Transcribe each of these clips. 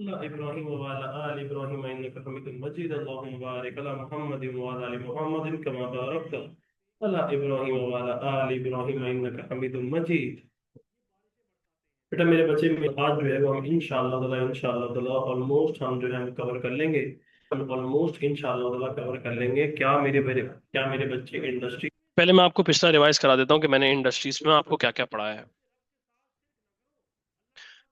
अला इब्राहिम व अला आलि इब्राहिम इन्नका हमीदुम मजीद। अल्लाहुम्मा बारिक अला मुहम्मदिन व अला आलि मुहम्मदिन कमा बारकता अला इब्राहिम व अला आलि इब्राहिम इन्नका हमीदुम मजीद। बेटा मेरे बच्चे में आज जो है वो हम इंशाअल्लाह ताला ऑलमोस्ट हम जो है हम कवर कर लेंगे। हम ऑलमोस्ट इंशाअल्लाह ताला कवर कर लेंगे। क्या मेरे बच्चे इंडस्ट्री। पहले मैं आपको पिछला रिवाइज करा देता हूँ कि मैंने इंडस्ट्रीज में आपको क्या क्या पढ़ाया है।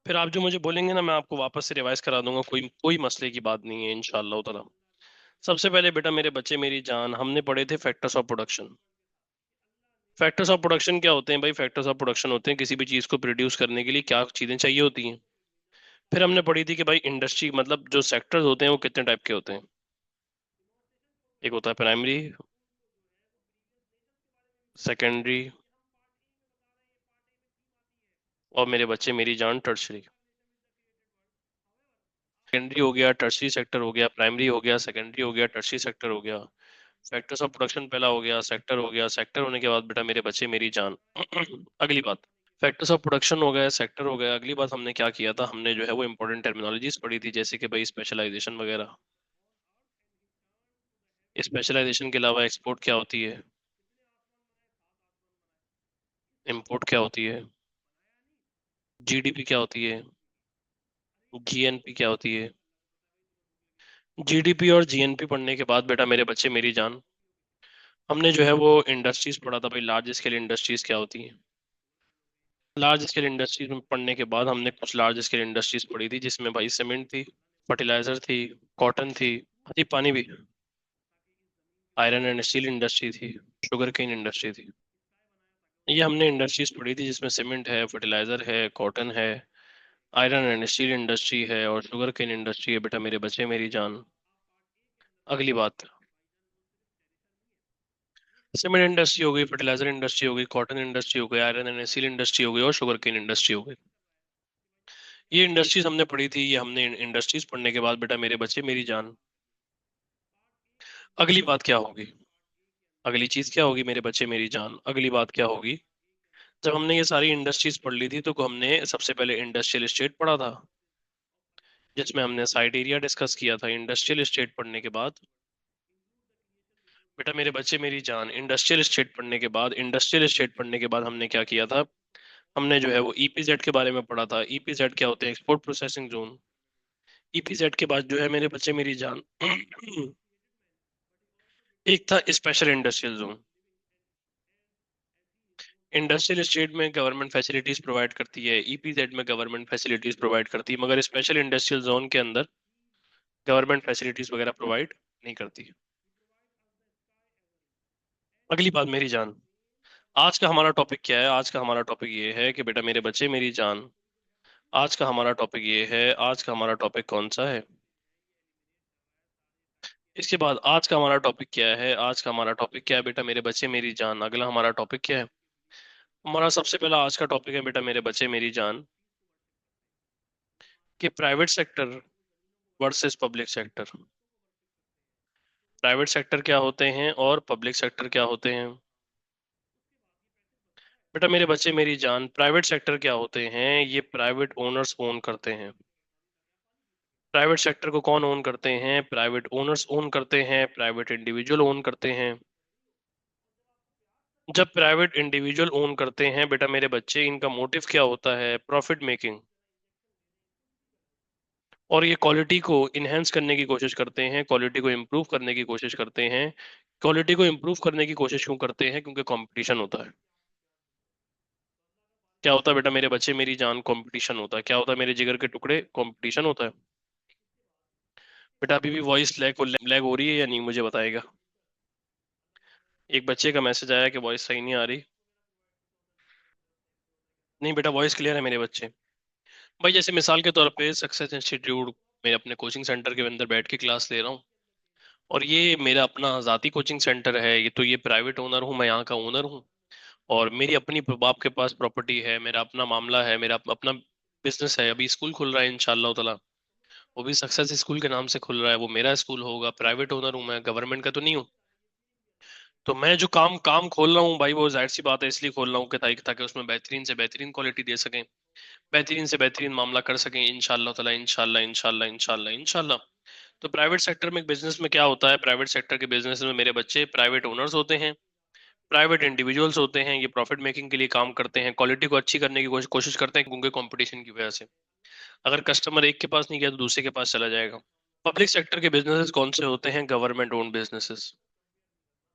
फिर आप जो मुझे बोलेंगे ना, मैं आपको वापस से रिवाइज करा दूंगा। कोई कोई मसले की बात नहीं है इंशाअल्लाह ताला। सबसे पहले बेटा मेरे बच्चे मेरी जान, हमने पढ़े थे factors of production. Factors of production क्या होते हैं भाई? फैक्टर्स ऑफ प्रोडक्शन होते हैं किसी भी चीज को प्रोड्यूस करने के लिए क्या चीजें चाहिए होती हैं। फिर हमने पढ़ी थी कि भाई इंडस्ट्री मतलब जो सेक्टर्स होते हैं वो कितने टाइप के होते हैं। एक होता है प्राइमरी, सेकेंडरी, और मेरे बच्चे मेरी जान टर्शरी। सेकेंडरी हो गया, टर्शरी सेक्टर हो गया, प्राइमरी हो गया, सेकेंडरी हो गया, टर्शरी सेक्टर हो गया। फैक्टर्स ऑफ प्रोडक्शन पहला हो गया, सेक्टर हो गया, सेक्टर होने के बाद बेटा मेरे बच्चे मेरी जान। अगली बात, फैक्टर्स ऑफ प्रोडक्शन हो गया, सेक्टर हो गया। अगली बात हमने क्या किया था, हमने जो है वो इंपॉर्टेंट टर्मिनोलॉजीज पढ़ी थी, जैसे कि भाई स्पेशलाइजेशन वगैरह। स्पेशलाइजेशन के अलावा एक्सपोर्ट क्या होती है, इंपोर्ट क्या होती है, जीडीपी क्या होती है, जीएनपी क्या होती है। जीडीपी और जीएनपी पढ़ने के बाद बेटा मेरे बच्चे मेरी जान, हमने जो है वो इंडस्ट्रीज पढ़ा था भाई। लार्ज स्केल इंडस्ट्रीज क्या होती हैं। लार्ज स्केल इंडस्ट्रीज में पढ़ने के बाद हमने कुछ लार्ज स्केल इंडस्ट्रीज पढ़ी थी, जिसमें भाई सीमेंट थी, फर्टिलाइजर थी, कॉटन थी, हाथी पानी भी, आयरन एंड स्टील इंडस्ट्री थी, शुगर केन इंडस्ट्री थी। ये हमने इंडस्ट्रीज पढ़ी थी जिसमें सीमेंट है, फर्टिलाइजर है, कॉटन है, आयरन एंड स्टील इंडस्ट्री है और शुगर केन इंडस्ट्री है बेटा मेरे बच्चे मेरी जान। अगली बात, सीमेंट इंडस्ट्री हो गई, फर्टिलाइजर इंडस्ट्री हो गई, कॉटन इंडस्ट्री हो गई, आयरन एंड स्टील इंडस्ट्री हो गई और शुगर केन इंडस्ट्री हो गई। ये इंडस्ट्रीज हमने पढ़ी थी। ये हमने इंडस्ट्रीज पढ़ने के बाद बेटा मेरे बच्चे मेरी जान, अगली बात क्या होगी, अगली चीज क्या होगी मेरे बच्चे मेरी जान, अगली बात क्या होगी। जब हमने ये सारी इंडस्ट्रीज पढ़ ली थी तो हमने सबसे पहले इंडस्ट्रियल एस्टेट पढ़ा था, जिसमें हमने साइट एरिया डिस्कस किया था। इंडस्ट्रियल एस्टेट पढ़ने के बाद बेटा मेरे बच्चे मेरी जान, इंडस्ट्रियल एस्टेट पढ़ने के बाद हमने क्या किया था, हमने जो है वो ईपीजेड के बारे में पढ़ा था। ईपीजेड क्या होते हैं? Export processing zone. ईपीजेड के बाद जो है मेरे बच्चे मेरी जान एक था special industrial zone. Industrial state में गवर्नमेंट फैसिलिटीज प्रोवाइड करती है, ईपीजेड में गवर्नमेंट फैसिलिटीज प्रोवाइड करती है, मगर स्पेशल इंडस्ट्रियल जोन के अंदर गवर्नमेंट फैसिलिटीज वगैरह प्रोवाइड नहीं करती। अगली बात मेरी जान, आज का हमारा टॉपिक क्या है? आज का हमारा टॉपिक ये है कि बेटा मेरे बच्चे मेरी जान, आज का हमारा टॉपिक ये है, आज का हमारा टॉपिक कौन सा है? इसके बाद आज का हमारा टॉपिक क्या है? आज का हमारा टॉपिक क्या है बेटा मेरे बच्चे मेरी जान? अगला हमारा टॉपिक क्या है? हमारा सबसे पहला आज का टॉपिक है बेटा मेरे बच्चे मेरी जान, कि private sector versus public sector. Private sector क्या होते हैं और पब्लिक सेक्टर क्या होते हैं? बेटा मेरे बच्चे मेरी जान, प्राइवेट सेक्टर क्या होते हैं? ये प्राइवेट ओनर्स ओन करते हैं। प्राइवेट सेक्टर को कौन ओन करते हैं? प्राइवेट ओनर्स ओन करते हैं, प्राइवेट इंडिविजुअल ओन करते हैं। जब प्राइवेट इंडिविजुअल ओन करते हैं बेटा मेरे बच्चे, इनका मोटिव क्या होता है? Profit making. और ये क्वालिटी को इनहेंस करने की कोशिश करते हैं, क्वालिटी को इम्प्रूव करने की कोशिश करते हैं। क्वालिटी को इम्प्रूव करने की कोशिश क्यों करते हैं? क्योंकि कंपटीशन होता है। क्या होता है बेटा मेरे बच्चे मेरी जान? कंपटीशन होता है। क्या होता है मेरे जिगर के टुकड़े? कंपटीशन होता है। बेटा अभी भी वॉइस लैग हो रही है या नहीं, मुझे बताएगा। एक बच्चे का मैसेज आया कि वॉइस सही नहीं आ रही। नहीं बेटा, वॉइस क्लियर है मेरे बच्चे। भाई जैसे मिसाल के तौर पे सक्सेस इंस्टीट्यूट में अपने कोचिंग सेंटर के अंदर बैठ के क्लास ले रहा हूँ, और ये मेरा अपना ज़ाती कोचिंग सेंटर है। ये प्राइवेट ओनर हूँ, मैं यहाँ का ओनर हूँ। और मेरी अपनी बाप के पास प्रॉपर्टी है, मेरा अपना मामला है, मेरा अपना बिजनेस है। अभी स्कूल खुल रहा है इंशाल्लाह ताला, वो भी सक्सेस स्कूल के नाम से खुल रहा है। वो मेरा स्कूल होगा, प्राइवेट ओनर हूँ मैं, गवर्नमेंट का तो नहीं हूँ। तो मैं जो काम काम खोल रहा हूँ भाई, वो जाहिर सी बात है इसलिए खोल रहा हूँ कि ताकि उसमें बेहतरीन से बेहतरीन क्वालिटी दे सकें, बेहतरीन से बेहतरीन मामला कर सकें, इंशाल्लाह ताला, इंशाल्लाह इंशाल्लाह इंशाल्लाह इंशाल्लाह। तो प्राइवेट सेक्टर में बिजनेस में क्या होता है, प्राइवेट सेक्टर के बिजनेस में मेरे बच्चे प्राइवेट ओनर्स होते हैं, प्राइवेट इंडिविजुअल्स होते हैं, ये प्रॉफिट मेकिंग के लिए काम करते हैं, क्वालिटी को अच्छी करने की कोशिश करते हैं, क्योंकि कंपटीशन की वजह से अगर कस्टमर एक के पास नहीं गया तो दूसरे के पास चला जाएगा। पब्लिक सेक्टर के बिजनेसेस कौन से होते हैं, गवर्नमेंट ओन बिजनेसेस।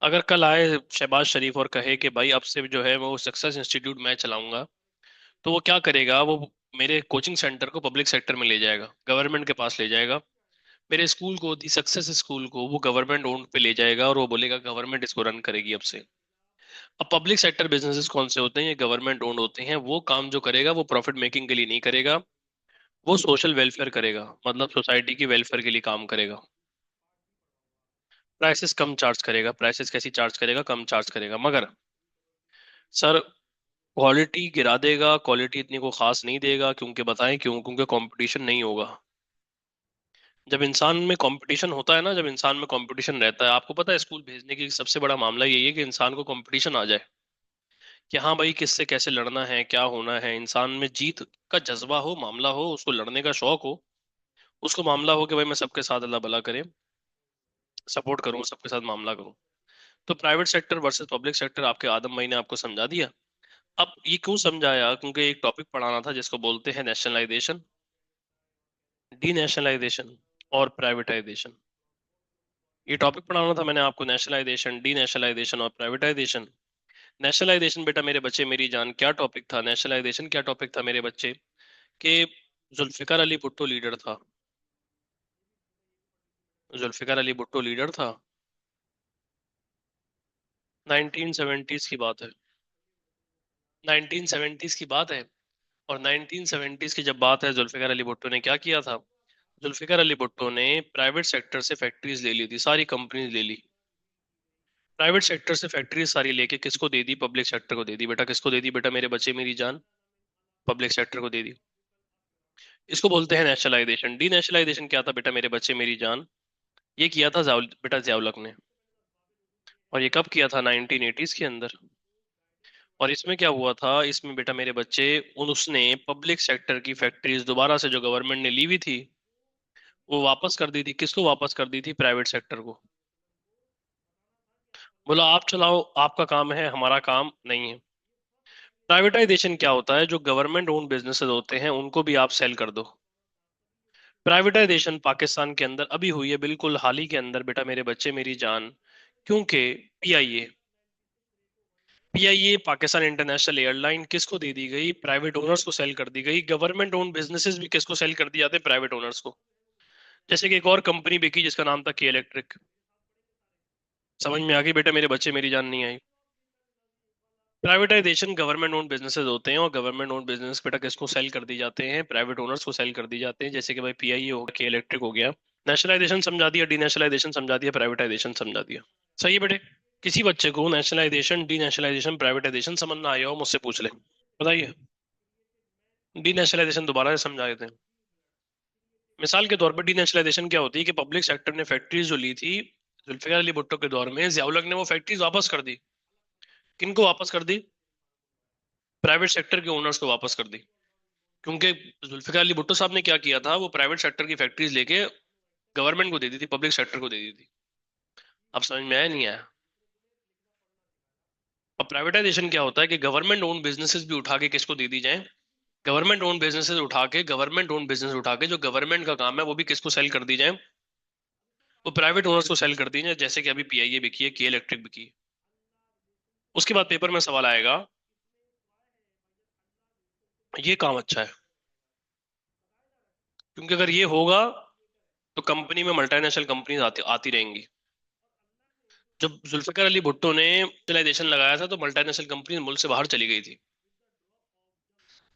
अगर कल आए शहबाज शरीफ और कहे कि भाई अब से जो है वो सक्सेस इंस्टीट्यूट मैं चलाऊंगा, तो वो क्या करेगा, वो मेरे कोचिंग सेंटर को पब्लिक सेक्टर में ले जाएगा, गवर्नमेंट के पास ले जाएगा। मेरे स्कूल को, दी सक्सेस स्कूल को, वो गवर्नमेंट ओन्ड पे ले जाएगा और वो बोलेगा गवर्नमेंट इसको रन करेगी अब से। अब पब्लिक सेक्टर बिजनेसेस कौन से होते हैं, ये गवर्नमेंट ओन्ड होते हैं। वो काम जो करेगा वो प्रॉफिट मेकिंग के लिए नहीं करेगा, वो सोशल वेलफेयर करेगा, मतलब सोसाइटी की वेलफेयर के लिए काम करेगा। प्राइसेस कम चार्ज करेगा, प्राइसेस कैसी चार्ज करेगा, कम चार्ज करेगा, मगर सर क्वालिटी गिरा देगा, क्वालिटी इतनी को खास नहीं देगा, क्योंकि बताएं क्यों, क्योंकि कंपटीशन नहीं होगा। जब इंसान में कंपटीशन होता है ना, जब इंसान में कंपटीशन रहता है, आपको पता है स्कूल भेजने की सबसे बड़ा मामला यही है कि इंसान को कंपटीशन आ जाए, कि हाँ भाई किससे कैसे लड़ना है, क्या होना है, इंसान में जीत का जज्बा हो, मामला हो, उसको लड़ने का शौक हो, उसको मामला हो कि भाई मैं सबके साथ अल्लाह भला करे, सपोर्ट करूं, सबके साथ मामला करूं। तो private sector versus public sector आपके आदम भाई ने आपको समझा दिया। अब ये क्यों समझाया, क्योंकि एक टॉपिक पढ़ाना था जिसको बोलते हैं नेशनलाइजेशन, डीनेशनलाइजेशन और प्राइवेटाइजेशन। ये टॉपिक पढ़ाना था मैंने आपको, नेशनलाइजेशन, डीनेशनलाइजेशन और प्राइवेटाइजेशन। नेशनलाइजेशन बेटा मेरे बच्चे मेरी जान क्या टॉपिक था, नेशनलाइजेशन क्या टॉपिक था मेरे बच्चे, कि जुल्फिकार अली भुट्टो लीडर था, जुल्फिकार अली भुट्टो लीडर था, 1970s की बात है, 1970s की बात है। और 1970s की जब बात है, जुल्फिकार अली भुट्टो ने क्या किया था, जुल्फिकार अली भुट्टो ने प्राइवेट सेक्टर से फैक्ट्रीज ले ली थी, सारी कंपनीज ले ली। प्राइवेट सेक्टर से फैक्ट्रीज सारी लेके किसको दे दी, पब्लिक सेक्टर को दे दी बेटा, किसको दे दी बेटा मेरे बच्चे मेरी जान, पब्लिक सेक्टर को दे दी। इसको बोलते हैं नेशनलाइजेशन। डी नेशनलाइजेशन क्या था बेटा मेरे बच्चे मेरी जान, ये किया था बेटा जियाउल हक ने। और ये कब किया था, 1980s के अंदर। और इसमें क्या हुआ था, इसमें बेटा मेरे बच्चे, उसने पब्लिक सेक्टर की फैक्ट्रीज दोबारा से जो गवर्नमेंट ने ली हुई थी, वो वापस कर दी थी, किसको वापस कर दी थी, प्राइवेट सेक्टर को। बोला आप चलाओ, आपका काम है, हमारा काम नहीं है। प्राइवेटाइजेशन क्या होता है, जो गवर्नमेंट ओन बिजनेसेस होते हैं उनको भी आप सेल कर दो। प्राइवेटाइजेशन पाकिस्तान के अंदर अभी हुई है, बिल्कुल हाल ही के अंदर बेटा मेरे बच्चे मेरी जान, क्योंकि PIA, PIA Pakistan international airline किसको दे दी गई, प्राइवेट ओनर्स को सेल कर दी गई। गवर्नमेंट ओन बिजनेसेस भी किसको सेल कर दिए जाते, प्राइवेट ओनर्स को। जैसे कि एक और कंपनी बिकी जिसका नाम था के इलेक्ट्रिक। समझ में आ गई बेटा मेरे बच्चे मेरी जान, नहीं आई। प्राइवेटाइजेशन गवर्नमेंट ओन बिजनेसेस होते हैं, और गवर्नमेंट ओन बिजनेस बेटा किसको सेल कर दी जाते हैं, प्राइवेट ओनर्स को सेल कर दी जाते हैं, जैसे कि भाई पीआईए हो गया, के इलेक्ट्रिक हो गया। नेशनलाइजेशन समझा दिया, डीनेशनलाइजेशन समझा दिया, प्राइवेटाइजेशन समझा दिया। सही है बेटे। किसी बच्चे को नेशनलाइजेशन, डीनेशनलाइजेशन, प्राइवेटाइजेशन समझ ना आया हो, मुझसे पूछ ले, बताइए। डीनेशनलाइजेशन दोबारा से समझा देते हैं। मिसाल के तौर पर डीनेशनलाइजेशन क्या होती है, कि पब्लिक सेक्टर ने फैक्ट्रीज जो ली थी जुल्फिकार अली भुट्टो के दौर में, जियाउल हक ने वो फैक्ट्रीज वापस कर दी। किनको वापस कर दी, प्राइवेट सेक्टर के ओनर्स को वापस कर दी। क्योंकि जुल्फिकार अली भुट्टो साहब ने क्या किया था, वो प्राइवेट सेक्टर की फैक्ट्रीज लेके गवर्नमेंट को दे दी थी, पब्लिक सेक्टर को दे दी थी। अब समझ में आया नहीं आया। अब प्राइवेटाइजेशन क्या होता है, कि गवर्नमेंट ओन बिजनेसेस भी उठा के किसको दे दी जाए, गवर्नमेंट ओन बिजनेसेस उठा के, गवर्नमेंट ओन बिजनेस उठा के जो गवर्नमेंट का काम है वो भी किसको सेल कर दी जाए, वो प्राइवेट ओनर्स को सेल कर दी जाए, जैसे कि अभी पीआईए बिकी है, के इलेक्ट्रिक बिकी है। उसके बाद पेपर में सवाल आएगा, ये काम अच्छा है, क्योंकि अगर ये होगा तो कंपनी में मल्टीनेशनल कंपनीज आती आती रहेंगी। जब जुल्फिकार अली भुट्टो ने नेशनलाइजेशन लगाया था तो मल्टीनेशनल कंपनी मुल्क से बाहर चली गई थी।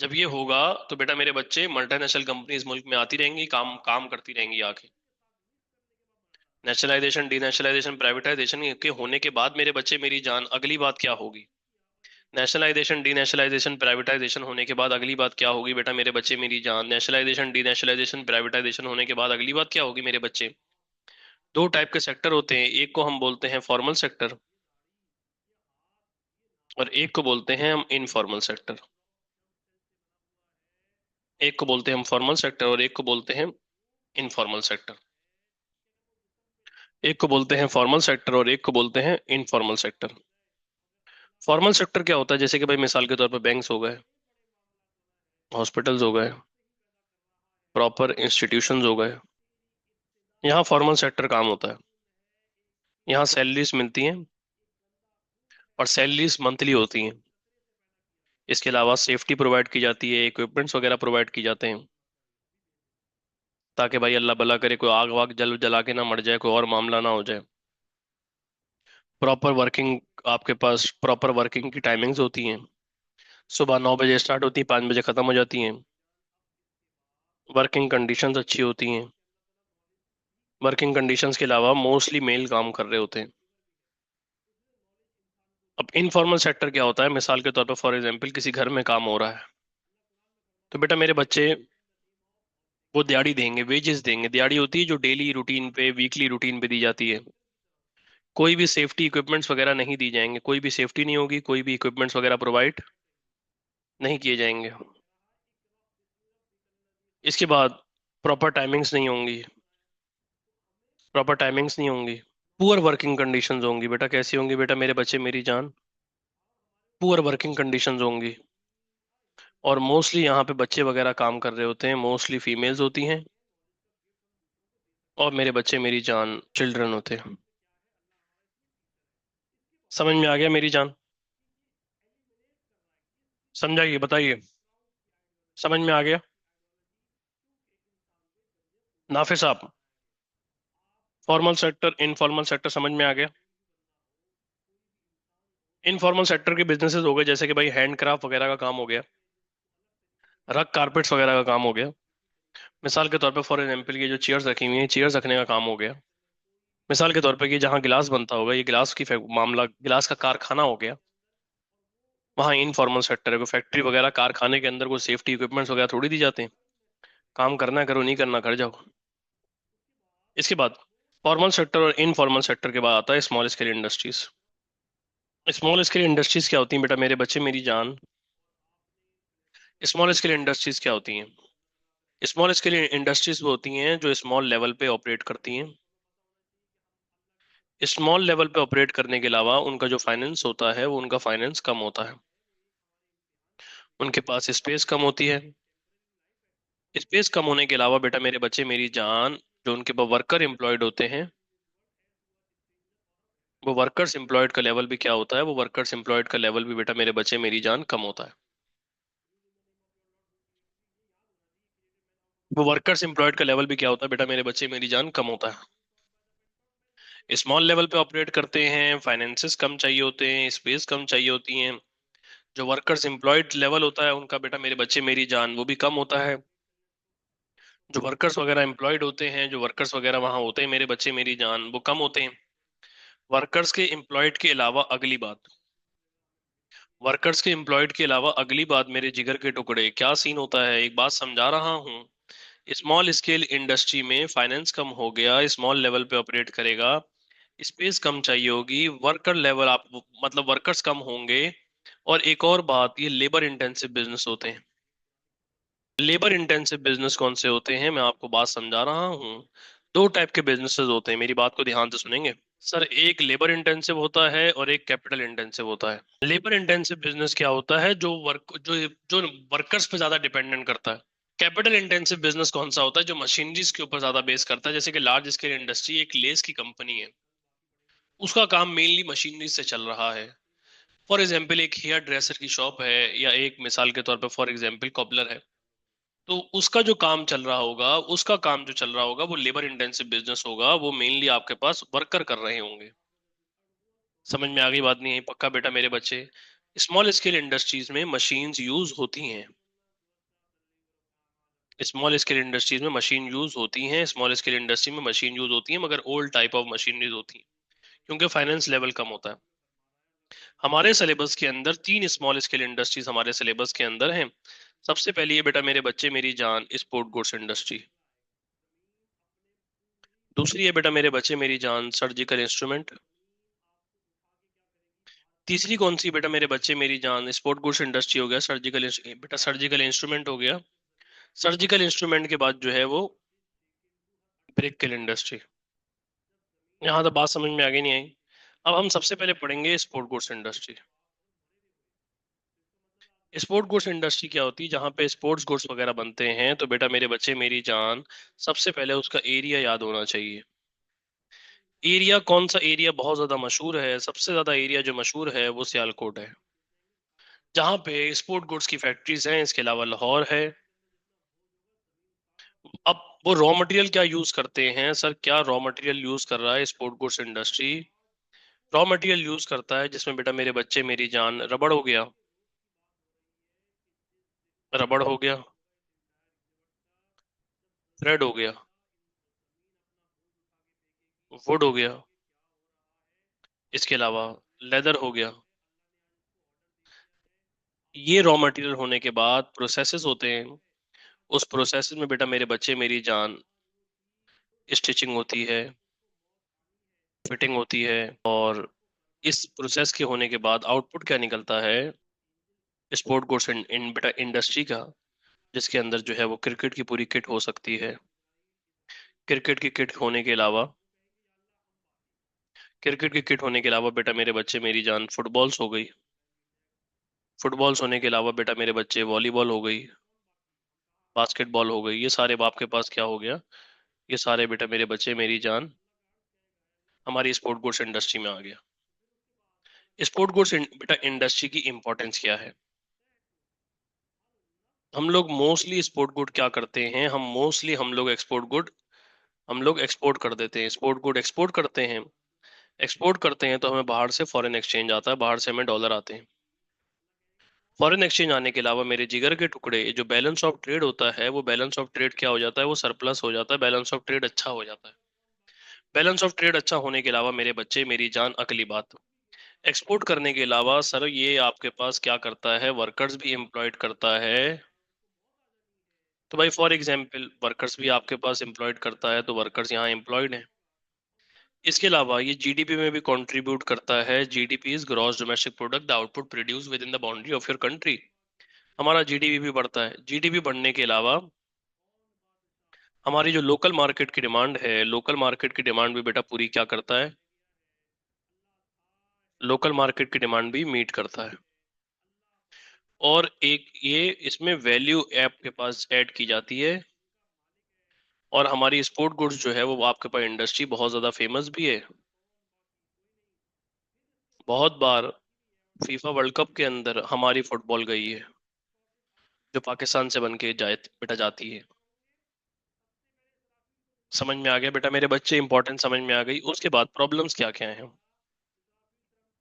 जब ये होगा तो बेटा मेरे बच्चे, मल्टीनेशनल कंपनीज मुल्क में आती रहेंगी, काम काम करती रहेंगी आके। नेशनलाइजेशन, डीनेशनलाइजेशन, प्राइवेटाइजेशन के होने के बाद मेरे बच्चे मेरी जान, अगली बात क्या होगी, नेशनलाइजेशन, डीनेशनलाइजेशन, प्राइवेटाइजेशन होने के बाद अगली बात क्या होगी बेटा मेरे बच्चे मेरी जान, नेशनलाइजेशन, डीनेशनलाइजेशन, प्राइवेटाइजेशन होने के बाद अगली बात क्या होगी मेरे बच्चे। दो टाइप के सेक्टर होते हैं, एक को हम बोलते हैं फॉर्मल सेक्टर, और एक को बोलते हैं हम इनफॉर्मल सेक्टर। एक को बोलते हैं हम फॉर्मल सेक्टर और एक को बोलते हैं इनफॉर्मल सेक्टर। एक को बोलते हैं फॉर्मल सेक्टर और एक को बोलते हैं इनफॉर्मल सेक्टर। फॉर्मल सेक्टर क्या होता है, जैसे कि भाई मिसाल के तौर पर बैंक्स हो गए, हॉस्पिटल्स हो गए, प्रॉपर इंस्टीट्यूशंस हो गए। यहाँ फॉर्मल सेक्टर काम होता है। यहाँ सैलरीज मिलती हैं और सैलरीज मंथली होती हैं। इसके अलावा सेफ्टी प्रोवाइड की जाती है, इक्विपमेंट्स वगैरह प्रोवाइड की जाते हैं, ताकि भाई अल्लाह भला करे कोई आग वाग जल जला के ना मर जाए, कोई और मामला ना हो जाए। प्रॉपर वर्किंग, आपके पास प्रॉपर वर्किंग की टाइमिंग्स होती हैं। सुबह 9 बजे स्टार्ट होती हैं, 5 बजे खत्म हो जाती हैं। वर्किंग कंडीशंस अच्छी होती हैं। वर्किंग कंडीशंस के अलावा मोस्टली मेल काम कर रहे होते हैं। अब इनफॉर्मल सेक्टर क्या होता है, मिसाल के तौर पर फॉर एग्जांपल किसी घर में काम हो रहा है, तो बेटा मेरे बच्चे वो दिहाड़ी देंगे, वेजेस देंगे। दिहाड़ी होती है जो डेली रूटीन पे, वीकली रूटीन पे दी जाती है। कोई भी सेफ्टी इक्विपमेंट्स वगैरह नहीं दी जाएंगे, कोई भी सेफ्टी नहीं होगी, कोई भी इक्विपमेंट्स वगैरह प्रोवाइड नहीं किए जाएंगे। इसके बाद प्रॉपर टाइमिंग्स नहीं होंगी। प्रॉपर टाइमिंग्स नहीं होंगी। पुअर वर्किंग कंडीशंस होंगी। बेटा कैसी होंगी बेटा मेरे बच्चे मेरी जान? पुअर वर्किंग कंडीशंस होंगी। और मोस्टली यहाँ पे बच्चे वगैरह काम कर रहे होते हैं, मोस्टली फीमेल्स होती हैं। और मेरे बच्चे मेरी जान चिल्ड्रन होते हैं। समझ में आ गया मेरी जान? समझाइए, बताइए। समझ में आ गया? नाफिस साहब, फॉर्मल सेक्टर इनफॉर्मल सेक्टर समझ में आ गया? इनफॉर्मल सेक्टर के बिजनेसेस हो गए, जैसे कि भाई हैंडक्राफ्ट वगैरह का काम हो गया, रग कारपेट्स वगैरह का काम हो गया। मिसाल के तौर पे फॉर एग्जाम्पल ये जो चेयर्स रखी हुई हैं, चेयर्स रखने का काम हो गया। मिसाल के तौर पे कि जहाँ गिलास बनता होगा, ये गिलास की मामला, गिलास का कारखाना हो गया। वहाँ इनफॉर्मल सेक्टर है। कोई फैक्ट्री वगैरह कारखाने के अंदर कोई सेफ्टी इक्विपमेंट्स वगैरह थोड़ी दी जाते हैं। काम करना है करो, नहीं करना कर जाओ। इसके बाद फॉर्मल सेक्टर और इनफॉर्मल सेक्टर के बाद आता है small scale industries. Small scale industries क्या होती हैं बेटा मेरे बच्चे मेरी जान? स्मॉल स्केल इंडस्ट्रीज क्या होती हैं? स्मॉल स्केल इंडस्ट्रीज वो होती हैं जो स्मॉल लेवल पे ऑपरेट करती हैं। स्मॉल लेवल पे ऑपरेट करने के अलावा उनका जो फाइनेंस होता है वो उनका फाइनेंस कम होता है। उनके पास स्पेस कम होती है। स्पेस कम होने के अलावा बेटा मेरे बच्चे मेरी जान, जो उनके पास वर्कर एम्प्लॉयड होते हैं, वो वर्कर्स एम्प्लॉयड का लेवल भी क्या होता है, वो वर्कर्स एम्प्लॉयड का लेवल भी बेटा मेरे बच्चे मेरी जान कम होता है। वो वर्कर्स एम्प्लॉयड का लेवल भी क्या होता है बेटा मेरे बच्चे मेरी जान कम होता है। स्मॉल लेवल पे ऑपरेट करते हैं, फाइनेंसेस कम चाहिए होते हैं, स्पेस कम चाहिए होती हैं। जो वर्कर्स एम्प्लॉयड लेवल होता है उनका बेटा मेरे बच्चे मेरी जान वो भी कम होता है। जो वर्कर्स वगैरह एम्प्लॉयड होते हैं, जो वर्कर्स वगैरह वहां होते हैं मेरे बच्चे मेरी जान वो कम होते हैं। वर्कर्स के एम्प्लॉयड के अलावा अगली बात, वर्कर्स के एम्प्लॉयड के अलावा अगली बात मेरे जिगर के टुकड़े, क्या सीन होता है, एक बात समझा रहा हूँ। स्मॉल स्केल इंडस्ट्री में फाइनेंस कम हो गया, स्मॉल लेवल पे ऑपरेट करेगा, स्पेस कम चाहिए होगी, वर्कर लेवल आप मतलब वर्कर्स कम होंगे। और एक और बात, ये लेबर इंटेंसिव बिजनेस होते हैं। लेबर इंटेंसिव बिजनेस कौन से होते हैं, मैं आपको बात समझा रहा हूँ। दो टाइप के बिजनेसेस होते हैं, मेरी बात को ध्यान से सुनेंगे। सर, एक लेबर इंटेंसिव होता है और एक कैपिटल इंटेंसिव होता है। लेबर इंटेंसिव बिजनेस क्या होता है, जो वर्क जो जो वर्कर्स पे ज्यादा डिपेंडेंट करता है। कैपिटल इंटेंसिव बिजनेस कौन सा होता है, जो मशीनरीज के ऊपर ज्यादा बेस करता है। जैसे कि लार्ज स्केल इंडस्ट्री, एक लेस की कंपनी है, उसका काम मेनली मशीनरी से चल रहा है। फॉर एग्जाम्पल एक हेयर ड्रेसर की शॉप है, या एक मिसाल के तौर पे फॉर एग्जाम्पल कॉबलर है, तो उसका जो काम चल रहा होगा, उसका काम जो चल रहा होगा वो लेबर इंटेंसिव बिजनेस होगा। वो मेनली आपके पास वर्कर कर रहे होंगे। समझ में आ गई बात? नहीं है पक्का बेटा मेरे बच्चे? स्मॉल स्केल इंडस्ट्रीज में मशीन्स यूज होती हैं। स्मॉल स्केल इंडस्ट्रीज में मशीन यूज होती हैं, स्मॉल स्केल इंडस्ट्री में मशीन यूज होती हैं, मगर ओल्ड टाइप ऑफ मशीनरीज होती हैं, क्योंकि फाइनेंस लेवल कम होता है। हमारे सिलेबस के अंदर तीन स्मॉल स्केल इंडस्ट्रीज हमारे सिलेबस के अंदर हैं। सबसे पहली है बेटा मेरे बच्चे मेरी जान स्पोर्ट गुड्स इंडस्ट्री। दूसरी है बेटा मेरे बच्चे मेरी जान सर्जिकल इंस्ट्रूमेंट। तीसरी कौन सी बेटा मेरे बच्चे मेरी जान? स्पोर्ट गुड्स इंडस्ट्री हो गया, सर्जिकल बेटा सर्जिकल इंस्ट्रूमेंट हो गया। सर्जिकल इंस्ट्रूमेंट के बाद जो है वो ब्रेकिकल इंडस्ट्री। यहाँ तो बात समझ में आगे नहीं आई। अब हम सबसे पहले पढ़ेंगे sport goods industry. Sport goods industry क्या होती है? जहाँ पे स्पोर्ट्स गुड्स वगैरह बनते हैं, तो बेटा मेरे बच्चे मेरी जान, सबसे पहले उसका एरिया याद होना चाहिए। एरिया कौन सा एरिया बहुत ज्यादा मशहूर है? सबसे ज्यादा एरिया जो मशहूर है वो सियालकोट है, जहाँ पे स्पोर्ट गुड्स की फैक्ट्रीज हैं। इसके अलावा लाहौर है। अब वो रॉ मटेरियल क्या यूज करते हैं सर? क्या रॉ मटेरियल यूज कर रहा है sport goods industry? Raw material use करता है जिसमें बेटा मेरे बच्चे मेरी जान रबड़ हो गया, रबड़ हो गया, थ्रेड हो गया, वुड हो गया, इसके अलावा लेदर हो गया। ये रॉ मटेरियल होने के बाद प्रोसेसेस होते हैं। उस प्रोसेस में बेटा मेरे बच्चे मेरी जान स्टिचिंग होती है, फिटिंग होती है। और इस प्रोसेस के होने के बाद आउटपुट क्या निकलता है स्पोर्ट गुड्स इन बेटा इंडस्ट्री का, जिसके अंदर जो है वो क्रिकेट की पूरी किट हो सकती है। क्रिकेट की किट होने के अलावा क्रिकेट की किट होने के अलावा बेटा मेरे बच्चे मेरी जान फुटबॉल्स हो गई। फुटबॉल्स होने के अलावा बेटा मेरे बच्चे वॉलीबॉल हो गई, बास्केटबॉल हो गई। ये सारे बाप के पास क्या हो गया? ये सारे बेटा मेरे बच्चे मेरी जान हमारी स्पोर्ट गुड्स इंडस्ट्री में आ गया। स्पोर्ट गुड्स बेटा इंडस्ट्री की इंपॉर्टेंस क्या है? हम लोग मोस्टली स्पोर्ट गुड क्या करते हैं? हम लोग एक्सपोर्ट गुड हम लोग एक्सपोर्ट कर देते हैं। स्पोर्ट गुड एक्सपोर्ट करते हैं। एक्सपोर्ट करते हैं तो हमें बाहर से फॉरेन एक्सचेंज आता है, बाहर से हमें डॉलर आते हैं। फॉरेन एक्सचेंज आने के अलावा मेरे जिगर के टुकड़े, जो बैलेंस ऑफ ट्रेड होता है, वो बैलेंस ऑफ ट्रेड क्या हो जाता है? वो सरप्लस हो जाता है। बैलेंस ऑफ ट्रेड अच्छा हो जाता है। बैलेंस ऑफ ट्रेड अच्छा होने के अलावा मेरे बच्चे मेरी जान, अगली बात, एक्सपोर्ट करने के अलावा सर ये आपके पास क्या करता है? वर्कर्स भी एम्प्लॉयड करता है। तो भाई फॉर एग्जाम्पल वर्कर्स भी आपके पास एम्प्लॉयड करता है, तो वर्कर्स यहाँ एम्प्लॉयड हैं। इसके अलावा ये जीडीपी में भी कंट्रीब्यूट करता है। GDP is gross domestic product, the output produce with in the boundary of your country. हमारा जीडीपी भी बढ़ता है। जीडीपी बढ़ने के अलावा हमारी जो लोकल मार्केट की डिमांड है, लोकल मार्केट की डिमांड भी बेटा पूरी क्या करता है? लोकल मार्केट की डिमांड भी मीट करता है। और एक ये इसमें वैल्यू ऐप के पास ऐड की जाती है। और हमारी स्पोर्ट गुड्स जो है वो आपके पास इंडस्ट्री बहुत ज्यादा फेमस भी है। बहुत बार फीफा वर्ल्ड कप के अंदर हमारी फुटबॉल गई है, जो पाकिस्तान से बन के जाए बेटा जाती है। समझ में आ गया बेटा मेरे बच्चे? इंपॉर्टेंट समझ में आ गई। उसके बाद प्रॉब्लम्स क्या क्या हैं?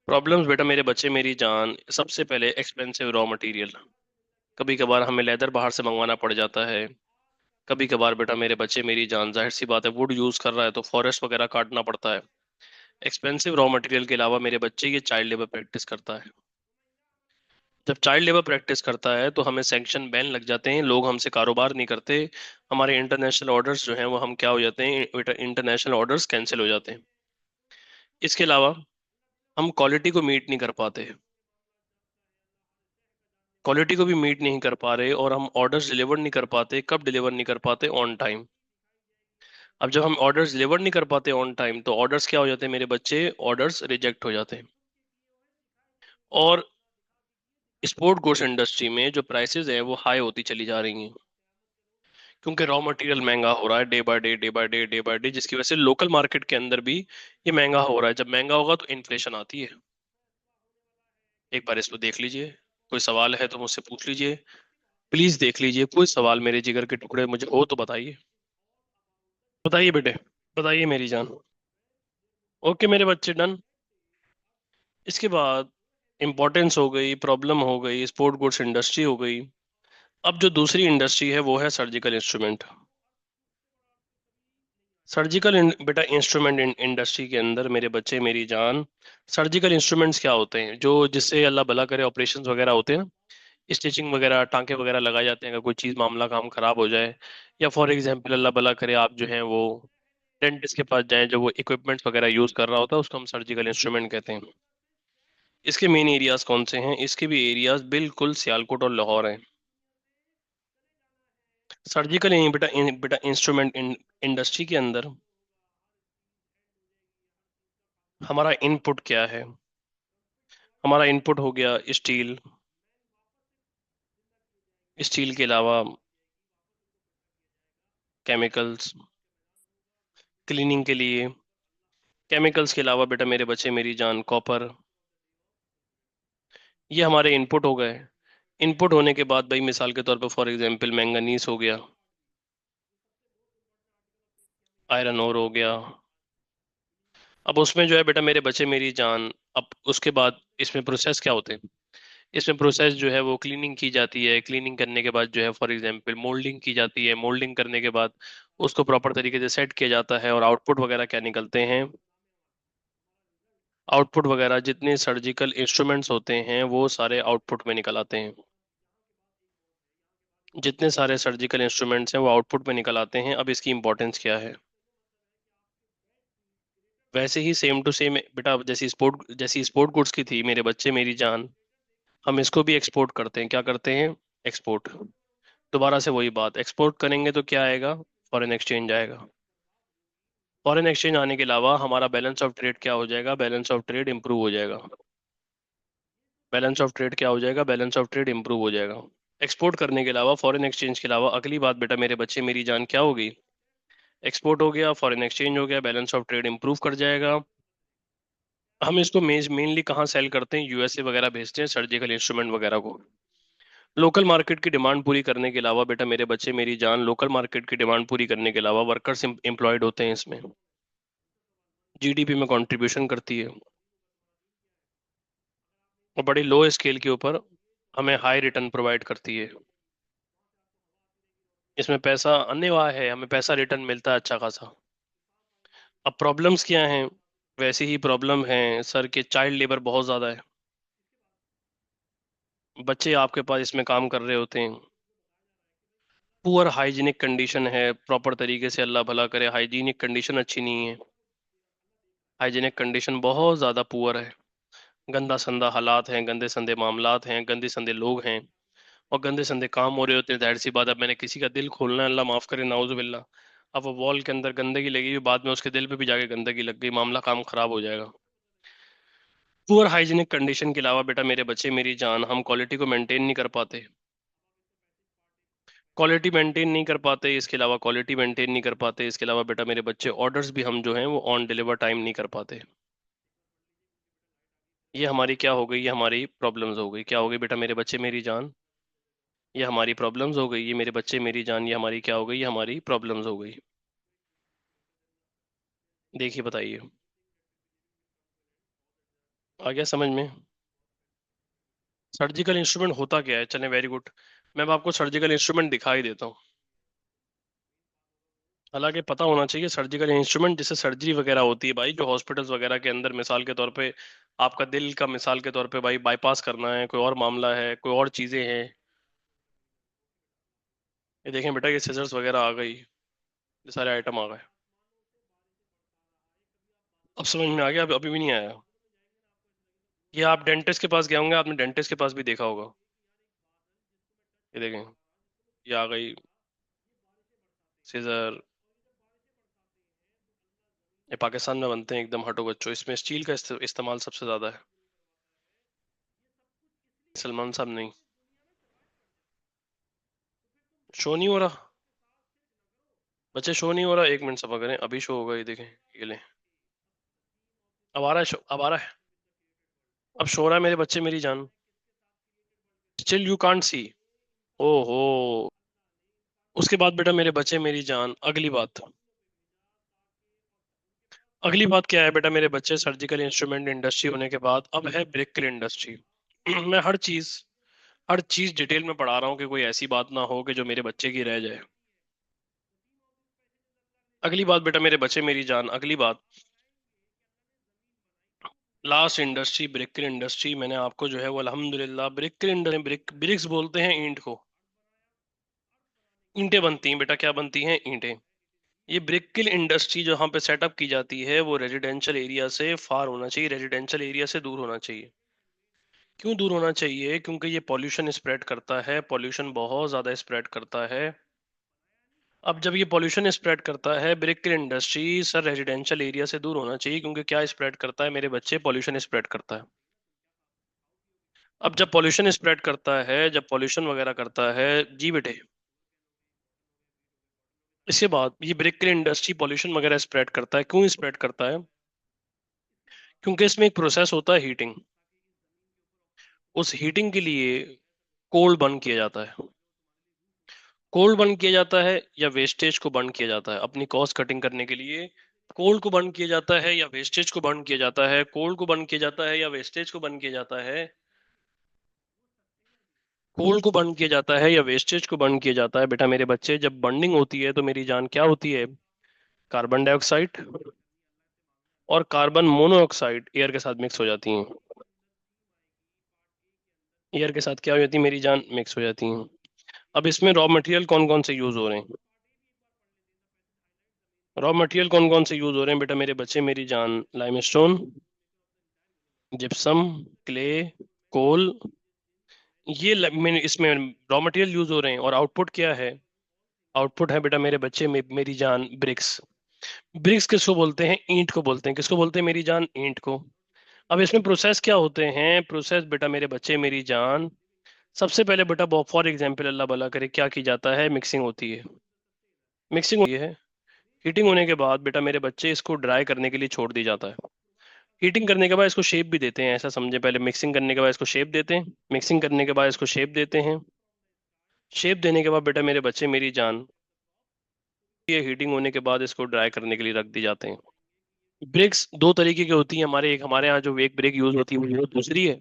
प्रॉब्लम्स बेटा मेरे बच्चे मेरी जान, सबसे पहले एक्सपेंसिव रॉ मटेरियल। कभी कभार हमें लेदर बाहर से मंगवाना पड़ जाता है। कभी कभार बेटा मेरे बच्चे मेरी जान, जाहिर सी बात है, वुड यूज कर रहा है तो फॉरेस्ट वगैरह काटना पड़ता है। एक्सपेंसिव रॉ मटेरियल के अलावा मेरे बच्चे ये चाइल्ड लेबर प्रैक्टिस करता है। जब चाइल्ड लेबर प्रैक्टिस करता है तो हमें सैंक्शन बैन लग जाते हैं, लोग हमसे कारोबार नहीं करते। हमारे इंटरनेशनल ऑर्डर्स जो हैं वो हम क्या हो जाते हैं? इंटरनेशनल ऑर्डर्स कैंसिल हो जाते हैं। इसके अलावा हम क्वालिटी को मीट नहीं कर पाते। क्वालिटी को भी मीट नहीं कर पा रहे, और हम ऑर्डर्स डिलीवर नहीं कर पाते। कब डिलीवर नहीं कर पाते? On time. अब जब हम ऑर्डर्स डिलीवर नहीं कर पाते ऑन टाइम, तो ऑर्डर्स क्या हो जाते हैं मेरे बच्चे? ऑर्डर्स रिजेक्ट हो जाते हैं। और स्पोर्ट गुड्स इंडस्ट्री में जो प्राइसेस है वो हाई होती चली जा रही हैं, क्योंकि रॉ मटेरियल महंगा हो रहा है day by day, day by day, day by day, जिसकी वजह से लोकल मार्केट के अंदर भी ये महंगा हो रहा है। जब महंगा होगा तो इन्फ्लेशन आती है। एक बार इसको देख लीजिए। कोई सवाल है तो मुझसे पूछ लीजिए। प्लीज देख लीजिए, कोई सवाल मेरे जिगर के टुकड़े मुझे हो तो बताइए। बताइए बेटे, बताइए मेरी जान। ओके मेरे बच्चे, डन। इसके बाद इंपॉर्टेंस हो गई, प्रॉब्लम हो गई, स्पोर्ट गुड्स इंडस्ट्री हो गई। अब जो दूसरी इंडस्ट्री है वो है सर्जिकल इंस्ट्रूमेंट। सर्जिकल बेटा इंस्ट्रूमेंट इंडस्ट्री के अंदर मेरे बच्चे मेरी जान, सर्जिकल इंस्ट्रूमेंट्स क्या होते हैं? जो जिससे अल्लाह भला करे ऑपरेशंस वगैरह होते हैं ना, स्टिचिंग वगैरह, टांके वगैरह लगाए जाते हैं अगर कोई चीज़ मामला काम खराब हो जाए। या फॉर एग्जांपल अल्लाह भला करे आप जो हैं वो डेंटिस्ट के पास जाएं, जो वो इक्विपमेंट्स वगैरह यूज़ कर रहा होता है, उसको हम सर्जिकल इंस्ट्रूमेंट कहते हैं। इसके मेन एरियाज कौन से हैं? इसके भी एरियाज बिल्कुल सियालकोट और लाहौर हैं। सर्जिकल नहीं बेटा, बेटा इंस्ट्रूमेंट इंडस्ट्री के अंदर हमारा इनपुट क्या है? हमारा इनपुट हो गया स्टील। स्टील के अलावा केमिकल्स, क्लीनिंग के लिए। केमिकल्स के अलावा बेटा मेरे बच्चे मेरी जान कॉपर। ये हमारे इनपुट हो गए। इनपुट होने के बाद भाई मिसाल के तौर पर फॉर एग्जांपल मैंगनीज हो गया, आयरन ओर हो गया। अब उसमें जो है बेटा मेरे बच्चे मेरी जान, अब उसके बाद इसमें प्रोसेस क्या होते हैं? इसमें प्रोसेस जो है वो क्लीनिंग की जाती है। क्लीनिंग करने के बाद जो है फॉर एग्जांपल मोल्डिंग की जाती है। मोल्डिंग करने के बाद उसको प्रॉपर तरीके से सेट किया जाता है और आउटपुट वगैरह क्या निकलते हैं? आउटपुट वगैरह जितने सर्जिकल इंस्ट्रूमेंट्स होते हैं वो सारे आउटपुट में निकल आते हैं। जितने सारे सर्जिकल इंस्ट्रूमेंट्स हैं वो आउटपुट में निकल आते हैं। अब इसकी इंपॉर्टेंस क्या है? वैसे ही सेम टू सेम बेटा, जैसी स्पोर्ट गुड्स की थी मेरे बच्चे मेरी जान, हम इसको भी एक्सपोर्ट करते हैं। क्या करते हैं? एक्सपोर्ट। दोबारा से वही बात, एक्सपोर्ट करेंगे तो क्या आएगा? फॉरेन एक्सचेंज आएगा। फॉरेन एक्सचेंज आने के अलावा हमारा बैलेंस ऑफ ट्रेड क्या हो जाएगा? बैलेंस ऑफ ट्रेड इंप्रूव हो जाएगा। बैलेंस ऑफ ट्रेड क्या हो जाएगा? बैलेंस ऑफ ट्रेड इंप्रूव हो जाएगा। एक्सपोर्ट करने के अलावा, फॉरेन एक्सचेंज के अलावा अगली बात बेटा मेरे बच्चे मेरी जान क्या होगी? एक्सपोर्ट हो गया, फॉरेन एक्सचेंज हो गया, बैलेंस ऑफ ट्रेड इंप्रूव कर जाएगा। हम इसको मेनली कहाँ सेल करते हैं? यूएसए वगैरह भेजते हैं सर्जिकल इंस्ट्रूमेंट वगैरह को। लोकल मार्केट की डिमांड पूरी करने के अलावा बेटा मेरे बच्चे मेरी जान, लोकल मार्केट की डिमांड पूरी करने के अलावा वर्कर्स एम्प्लॉयड होते हैं इसमें। जीडीपी में कंट्रीब्यूशन करती है और बड़ी लो स्केल के ऊपर हमें हाई रिटर्न प्रोवाइड करती है। इसमें पैसा अनिवार्य है, हमें पैसा रिटर्न मिलता है अच्छा खासा। अब प्रॉब्लम्स क्या हैं? वैसे ही प्रॉब्लम है सर कि चाइल्ड लेबर बहुत ज़्यादा है। बच्चे आपके पास इसमें काम कर रहे होते हैं। पुअर हाइजीनिक कंडीशन है, प्रॉपर तरीके से अल्लाह भला करे हाइजीनिक कंडीशन अच्छी नहीं है। हाइजीनिक कंडीशन बहुत ज़्यादा पुअर है। गंदा संदा हालात हैं, गंदे संदे मामलात हैं, गंदे संदे लोग हैं और गंदे संदे काम हो रहे होते हैं। जाहिर सी बात, अब मैंने किसी का दिल खोलना है, अल्लाह माफ़ करे नाउजुबिल्ला। अब वो वॉल के अंदर गंदगी लगी हुई, बाद में उसके दिल पे भी जाके गंदगी लग गई, मामला काम खराब हो जाएगा। पुअर हाइजीनिक कंडीशन के अलावा बेटा मेरे बच्चे मेरी जान, हम क्वालिटी को मेंटेन नहीं कर पाते। क्वालिटी मेंटेन नहीं कर पाते, इसके अलावा क्वालिटी मेंटेन नहीं कर पाते, इसके अलावा बेटा मेरे बच्चे ऑर्डर्स भी हम जो हैं वो ऑन डिलीवर टाइम नहीं कर पाते। ये हमारी क्या हो गई? ये हमारी प्रॉब्लम्स हो गई। क्या हो गई बेटा मेरे बच्चे मेरी जान? ये हमारी प्रॉब्लम्स हो गई। ये मेरे बच्चे मेरी जान, ये हमारी क्या हो गई? ये हमारी प्रॉब्लम्स हो गई। देखिए बताइए, आ गया समझ में? सर्जिकल इंस्ट्रूमेंट होता क्या है? चलें, वेरी गुड। मैं अब आपको सर्जिकल इंस्ट्रूमेंट दिखा ही देता हूँ। हालांकि पता होना चाहिए सर्जिकल इंस्ट्रूमेंट जिससे सर्जरी वगैरह होती है भाई, जो हॉस्पिटल्स वगैरह के अंदर मिसाल के तौर पे आपका दिल का मिसाल के तौर पे भाई बाईपास करना है, कोई और मामला है, कोई और चीजें हैं। ये देखें बेटा, ये सिजर्स वगैरह आ गई, ये सारे आइटम आ गए। अब समझ में आ गया? अभी भी नहीं आया? ये आप डेंटिस्ट के पास गए होंगे, आपने डेंटिस्ट के पास भी देखा होगा। ये देखें, ये आ गई सीजर। ये पाकिस्तान में बनते हैं एकदम हटो बच्चों, इसमें स्टील का इस्तेमाल सबसे ज्यादा है। सलमान साहब नहीं, शो नहीं हो रहा। बच्चे शो नहीं हो रहा, एक मिनट सफा करें, अभी शो होगा, ये देखें। ये लें, अब आ रहा है शो, अब आ रहा है। अब शो हो रहा है मेरे बच्चे मेरी जान। Still you can't see. ओहो। उसके बाद बेटा मेरे बच्चे मेरी जान, अगली बात क्या है बेटा मेरे बच्चे? सर्जिकल इंस्ट्रूमेंट इंडस्ट्री होने के बाद अब है ब्रेक इंडस्ट्री। मैं हर चीज डिटेल में पढ़ा रहा हूँ कि कोई ऐसी बात ना हो कि जो मेरे बच्चे की रह जाए। अगली बात बेटा मेरे बच्चे मेरी जान, अगली बात, लास्ट इंडस्ट्री ब्रिक इंडस्ट्री। मैंने आपको जो है वो अल्हम्दुलिल्लाह ब्रिक इंडस्ट्री, ब्रिक्स बोलते हैं ईंट को। ईंटें बनती हैं बेटा, क्या बनती हैं? ईंटें। ये ब्रिक इंडस्ट्री जो यहाँ पे सेटअप की जाती है वो रेजिडेंशियल एरिया से फार होना चाहिए, रेजिडेंशियल एरिया से दूर होना चाहिए। क्यों दूर होना चाहिए? क्योंकि ये पॉल्यूशन स्प्रेड करता है, पॉल्यूशन बहुत ज़्यादा स्प्रेड करता है। अब जब ये पॉल्यूशन स्प्रेड करता है, brick industry sir residential area से दूर होना चाहिए, क्योंकि क्या स्प्रेड करता है मेरे बच्चे? पॉल्यूशन स्प्रेड करता है। अब जब पॉल्यूशन स्प्रेड करता है, जब पॉल्यूशन वगैरह करता है, जी बेटे, इसके बाद ये ब्रिक इंडस्ट्री पॉल्यूशन वगैरह स्प्रेड करता है। क्यों स्प्रेड करता है? क्योंकि इसमें एक प्रोसेस होता है हीटिंग। उस हीटिंग के लिए कोल बर्न किया जाता है। कोल बर्न किया जाता है या वेस्टेज को बर्न किया जाता है अपनी कॉस्ट कटिंग करने के लिए? कोल को बर्न किया जाता है या वेस्टेज को बर्न किया जाता है? कोल को बर्न किया जाता है या वेस्टेज को बर्न किया जाता है? कोल को बर्न किया जाता है या वेस्टेज को बर्न किया जाता है? बेटा मेरे बच्चे, जब बर्निंग होती है तो मेरी जान क्या होती है? कार्बन डाइऑक्साइड और कार्बन मोनोऑक्साइड एयर के साथ मिक्स हो जाती हैं। एयर के साथ क्या हो जाती है मेरी जान? मिक्स हो जाती हैं। अब इसमें रॉ मटेरियल कौन कौन से यूज हो रहे हैं? रॉ मटेरियल कौन कौन से यूज हो रहे हैं बेटा मेरे बच्चे मेरी जान? लाइमस्टोन, जिप्सम, क्ले, कोल, इसमें रॉ मटेरियल यूज हो रहे हैं। और आउटपुट क्या है? आउटपुट है बेटा मेरे बच्चे मेरी जान ब्रिक्स। ब्रिक्स किसको बोलते हैं? ईंट को बोलते हैं। किसको बोलते हैं मेरी जान? ईंट को। अब इसमें प्रोसेस क्या होते हैं? प्रोसेस बेटा मेरे बच्चे मेरी जान, सबसे पहले बेटा फॉर एग्जाम्पल अल्लाह भला करे, क्या की जाता है? मिक्सिंग होती है। मिक्सिंग होती है। हीटिंग होने के बाद बेटा मेरे बच्चे इसको ड्राई करने के लिए छोड़ दी जाता है। हीटिंग करने के बाद इसको शेप भी देते हैं, ऐसा समझे। पहले मिक्सिंग करने के बाद इसको शेप देते हैं, मिक्सिंग करने के बाद इसको शेप देते हैं, शेप देने के बाद बेटा मेरे बच्चे मेरी जान, ये हीटिंग होने के बाद इसको ड्राई करने के लिए रख दी जाते हैं। ब्रिक्स दो तरीके की होती हैं हमारे यहाँ जो एक ब्रिक यूज होती है वो दूसरी है।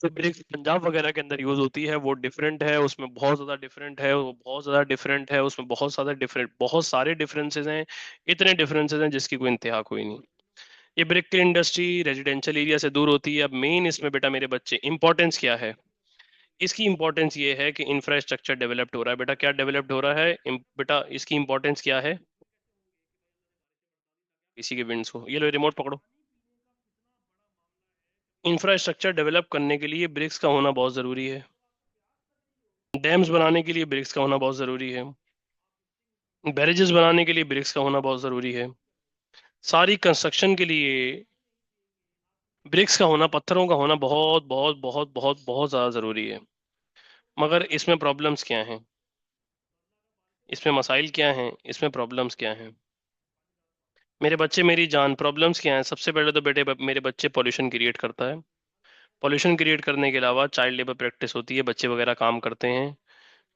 तो ब्रिक्स पंजाब वगैरह के अंदर यूज होती है वो डिफरेंट है, उसमें बहुत ज्यादा डिफरेंट है, वो बहुत ज्यादा डिफरेंट है, उसमें बहुत सारे डिफरेंसेस हैं। इतने डिफरेंसेस हैं जिसकी कोई इंतहा कोई नहीं। ये ब्रिक की इंडस्ट्री रेजिडेंशियल एरिया से दूर होती है। अब मेन इसमें बेटा मेरे बच्चे इंपॉर्टेंस क्या है? इसकी इंपॉर्टेंस ये है कि इंफ्रास्ट्रक्चर डेवलप्ड हो रहा है। बेटा क्या डेवलप्ड हो रहा है? बेटा इसकी इंपॉर्टेंस क्या है? इसी के विंड्स को, ये लो रिमोट पकड़ो। इंफ्रास्ट्रक्चर डेवलप करने के लिए ब्रिक्स का होना बहुत जरूरी है। डैम्स बनाने के लिए ब्रिक्स का होना बहुत जरूरी है। बैरेजेस बनाने के लिए ब्रिक्स का होना बहुत जरूरी है। सारी कंस्ट्रक्शन के लिए ब्रिक्स का होना, पत्थरों का होना बहुत बहुत बहुत बहुत बहुत ज्यादा जरूरी है। मगर इसमें प्रॉब्लम्स क्या हैं? इसमें मसाइल क्या हैं? इसमें प्रॉब्लम्स क्या हैं? मेरे बच्चे मेरी जान, प्रॉब्लम्स क्या हैं? सबसे पहले तो बेटे मेरे बच्चे पॉल्यूशन क्रिएट करता है। पॉल्यूशन क्रिएट करने के अलावा चाइल्ड लेबर प्रैक्टिस होती है, बच्चे वगैरह काम करते हैं।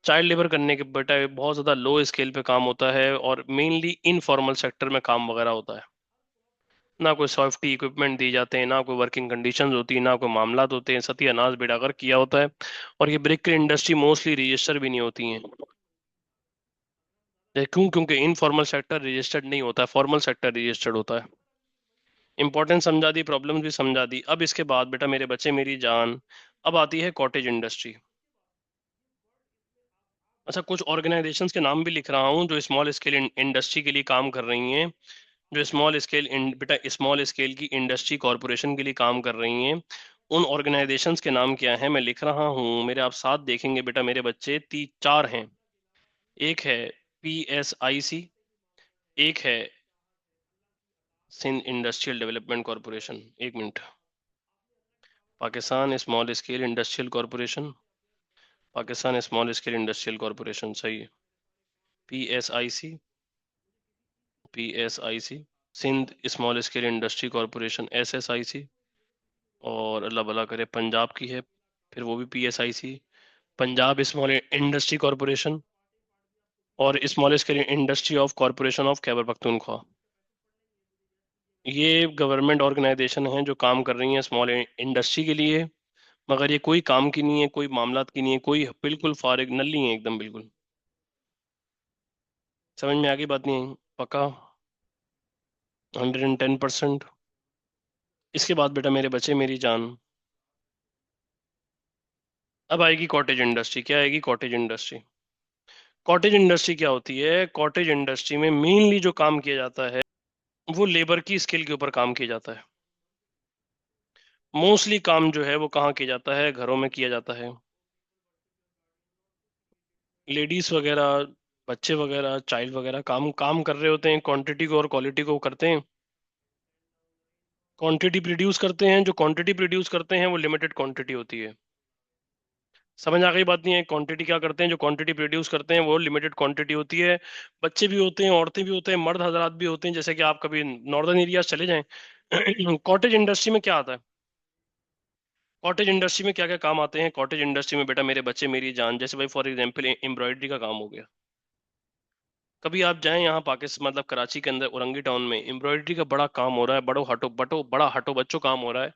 चाइल्ड लेबर करने के बेटा बहुत ज़्यादा लो स्केल पे काम होता है और मेनली इनफॉर्मल सेक्टर में काम वगैरह होता है। ना कोई सेफ्टी इक्विपमेंट दिए जाते हैं, ना कोई वर्किंग कंडीशंस होती है, ना कोई मामलात होते हैं। सत्यानाश बेड़ा कर किया होता है। और ये ब्रिक इंडस्ट्री मोस्टली रजिस्टर भी नहीं होती हैं। क्यों? क्योंकि इनफॉर्मल सेक्टर रजिस्टर्ड नहीं होता है, फॉर्मल सेक्टर रजिस्टर्ड होता है। इंपॉर्टेंस समझा दी, प्रॉब्लम्स भी समझा दी। अब इसके बाद बेटा मेरे बच्चे मेरी जान, अब आती है कॉटेज इंडस्ट्री। अच्छा, कुछ ऑर्गेनाइजेशंस के नाम भी लिख रहा हूँ जो स्मॉल स्केल इंडस्ट्री के लिए काम कर रही हैं। जो बेटा स्मॉल स्केल की इंडस्ट्री कॉरपोरेशन के लिए काम कर रही हैं। उन ऑर्गेनाइजेशंस के नाम क्या हैं मैं लिख रहा हूँ, मेरे आप साथ देखेंगे बेटा मेरे बच्चे। चार हैं। एक है PSIC, एक है सिंध इंडस्ट्रियल डेवलपमेंट कॉरपोरेशन, एक minute, Pakistan small scale industrial corporation, Pakistan small scale industrial corporation, सही है। PSIC, PSIC, Sindh small scale industry corporation, SSIC। और अल्लाह भला करे पंजाब की है, फिर वो भी PSIC, Punjab small industry corporation. और small scale industry of corporation of Khyber Pakhtunkhwa. ये गवर्नमेंट ऑर्गेनाइजेशन हैं जो काम कर रही हैं स्मॉल इंडस्ट्री के लिए। मगर ये कोई काम की नहीं है, कोई मामलात की नहीं है, कोई बिल्कुल फारिग नल्ली है एकदम बिल्कुल। समझ में आगे बात नहीं आई? पक्का? 110%। इसके बाद बेटा मेरे बच्चे मेरी जान, अब आएगी कॉटेज इंडस्ट्री। क्या आएगी? Cottage industry. कॉटेज इंडस्ट्री क्या होती है? कॉटेज इंडस्ट्री में मेनली जो काम किया जाता है वो लेबर की स्किल के ऊपर काम किया जाता है। मोस्टली काम जो है वो कहाँ किया जाता है, घरों में किया जाता है। लेडीज वगैरह, बच्चे वगैरह, चाइल्ड वगैरह काम काम कर रहे होते हैं, क्वांटिटी को और क्वालिटी को करते हैं। क्वांटिटी प्रोड्यूस करते हैं, जो क्वांटिटी प्रोड्यूस करते हैं वो लिमिटेड क्वांटिटी होती है। समझ आ गई बात नहीं है? क्वांटिटी क्या करते हैं, जो क्वांटिटी प्रोड्यूस करते हैं वो लिमिटेड क्वांटिटी होती है। बच्चे भी होते हैं, औरतें भी होते हैं, मर्द हजरात भी होते हैं। जैसे कि आप कभी नॉर्दर्न एरियाज चले जाएं, कॉटेज इंडस्ट्री में क्या आता है? कॉटेज इंडस्ट्री में क्या क्या काम आते हैं? कॉटेज इंडस्ट्री में बेटा मेरे बच्चे मेरी जान, जैसे भाई फॉर एग्जांपल एम्ब्रॉयडरी का काम हो गया। कभी आप जाएं यहाँ पाकिस्तान, मतलब कराची के अंदर उरंगी टाउन में एम्ब्रॉयडरी का बड़ा काम हो रहा है, बड़ा हटो बच्चों काम हो रहा है।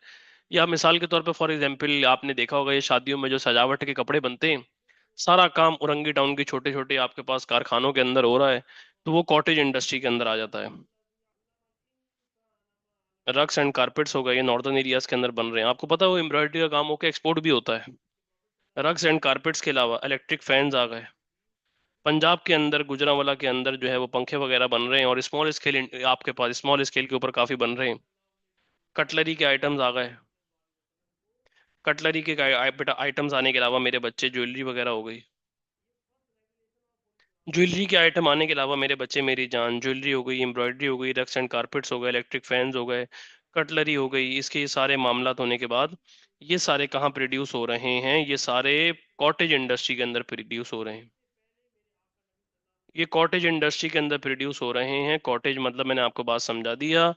या मिसाल के तौर पे फॉर एग्जांपल आपने देखा होगा ये शादियों में जो सजावट के कपड़े बनते हैं, सारा काम उरंगी टाउन के छोटे छोटे आपके पास कारखानों के अंदर हो रहा है। तो वो कॉटेज इंडस्ट्री के अंदर आ जाता है। रग्स एंड कारपेट्स हो गए, ये नॉर्दर्न एरियाज के अंदर बन रहे हैं। आपको पता है वो एम्ब्रॉयडरी का काम होकर एक्सपोर्ट भी होता है। रग्स एंड कारपेट्स के अलावा इलेक्ट्रिक फैंस आ गए। पंजाब के अंदर गुजरांवाला के अंदर जो है वो पंखे वगैरह बन रहे हैं, और स्मॉल स्केल आपके पास स्मॉल स्केल के ऊपर काफी बन रहे हैं। कटलरी के आइटम्स आ गए। कटलरी के बेटा आइटम्स आने के अलावा मेरे बच्चे ज्वेलरी वगैरह हो गई। ज्वेलरी के आइटम आने के अलावा मेरे बच्चे मेरी जान, ज्वेलरी हो गई, एम्ब्रॉयडरी हो गई, रक्स एंड कारपेट्स हो गए, इलेक्ट्रिक फैंस हो गए, कटलरी हो गई। इसके ये सारे मामलात होने के बाद ये सारे कहाँ प्रोड्यूस हो रहे हैं? ये सारे कॉटेज इंडस्ट्री के अंदर प्रोड्यूस हो रहे हैं। ये कॉटेज इंडस्ट्री के अंदर प्रोड्यूस हो रहे हैं। कॉटेज मतलब मैंने आपको बात समझा दिया।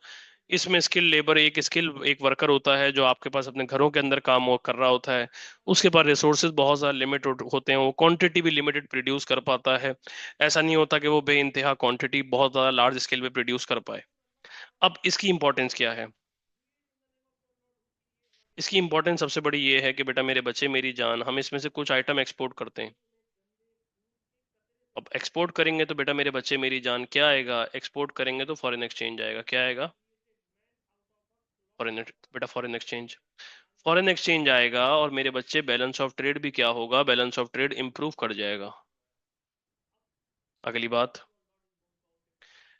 इसमें स्किल लेबर, एक वर्कर होता है जो आपके पास अपने घरों के अंदर काम कर रहा होता है। उसके पास रिसोर्सेज बहुत ज़्यादा लिमिटेड होते हैं, वो क्वांटिटी भी लिमिटेड प्रोड्यूस कर पाता है। ऐसा नहीं होता कि वो बेइंतहा क्वांटिटी बहुत ज़्यादा लार्ज स्केल पे प्रोड्यूस कर पाए। अब इसकी इंपॉर्टेंस क्या है? इसकी इंपॉर्टेंस सबसे बड़ी ये है कि बेटा मेरे बच्चे मेरी जान, हम इसमें से कुछ आइटम एक्सपोर्ट करते हैं। अब एक्सपोर्ट करेंगे तो बेटा मेरे बच्चे मेरी जान क्या आएगा? एक्सपोर्ट करेंगे तो फॉरेन एक्सचेंज आएगा। क्या आएगा? फॉरेन, बेटा फॉरेन एक्सचेंज। फॉरेन एक्सचेंज आएगा और मेरे बच्चे बैलेंस ऑफ ट्रेड भी क्या होगा? बैलेंस ऑफ ट्रेड इंप्रूव कर जाएगा। अगली बात,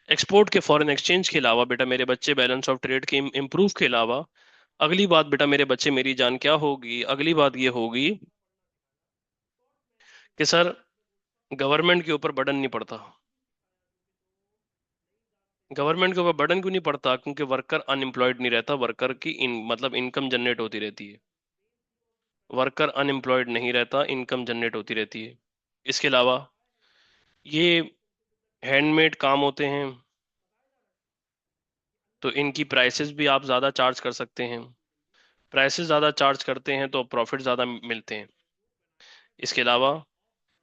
एक्सपोर्ट के फॉरेन एक्सचेंज के अलावा बेटा मेरे बच्चे बैलेंस ऑफ ट्रेड के इंप्रूव के अलावा अगली बात बेटा मेरे बच्चे मेरी जान क्या होगी? अगली बात ये होगी कि सर गवर्नमेंट के ऊपर बर्डन नहीं पड़ता। गवर्नमेंट के ऊपर बर्डन क्यों नहीं पड़ता? क्योंकि वर्कर अनएम्प्लॉयड नहीं रहता, वर्कर की मतलब इनकम जनरेट होती रहती है। वर्कर अनएम्प्लॉयड नहीं रहता, इनकम जनरेट होती रहती है। इसके अलावा ये हैंडमेड काम होते हैं, तो इनकी प्राइसेस भी आप ज़्यादा चार्ज कर सकते हैं। प्राइसेस ज़्यादा चार्ज करते हैं तो प्रॉफिट ज़्यादा मिलते हैं। इसके अलावा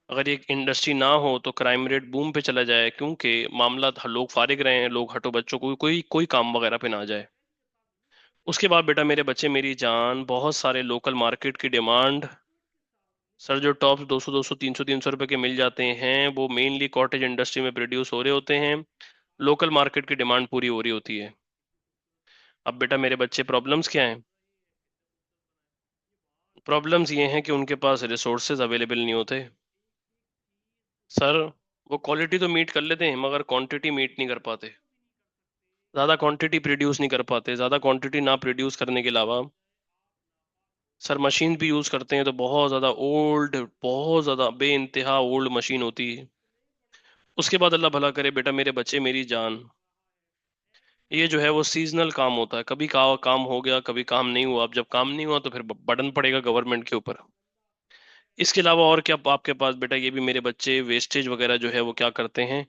अगर ये इंडस्ट्री ना हो तो क्राइम रेट बूम पे चला जाए, क्योंकि मामला लोग फारिग रहे हैं, लोग हटो बच्चों को कोई कोई काम वगैरह पे ना जाए। उसके बाद बेटा मेरे बच्चे मेरी जान, बहुत सारे लोकल मार्केट की डिमांड, सर जो टॉप 200 200 300 300 रुपए के मिल जाते हैं वो मेनली कॉटेज इंडस्ट्री में प्रोड्यूस हो रहे होते हैं। लोकल मार्केट की डिमांड पूरी हो रही होती है। अब बेटा मेरे बच्चे प्रॉब्लम्स क्या हैं? प्रॉब्लम्स ये हैं कि उनके पास रिसोर्सेज अवेलेबल नहीं होते। सर वो क्वालिटी तो मीट कर लेते हैं मगर क्वांटिटी मीट नहीं कर पाते। ज़्यादा क्वांटिटी प्रोड्यूस नहीं कर पाते। ज़्यादा क्वांटिटी ना प्रोड्यूस करने के अलावा सर मशीन भी यूज़ करते हैं तो बहुत ज़्यादा ओल्ड, बहुत ज़्यादा बेइंतहा ओल्ड मशीन होती है। उसके बाद अल्लाह भला करे बेटा मेरे बच्चे मेरी जान, ये जो है वो सीजनल काम होता है। कभी काम हो गया, कभी काम नहीं हुआ। अब जब काम नहीं हुआ तो फिर बर्डन पड़ेगा गवर्नमेंट के ऊपर। इसके अलावा और क्या आपके पास बेटा, ये भी मेरे बच्चे वेस्टेज वगैरह जो है वो क्या करते हैं?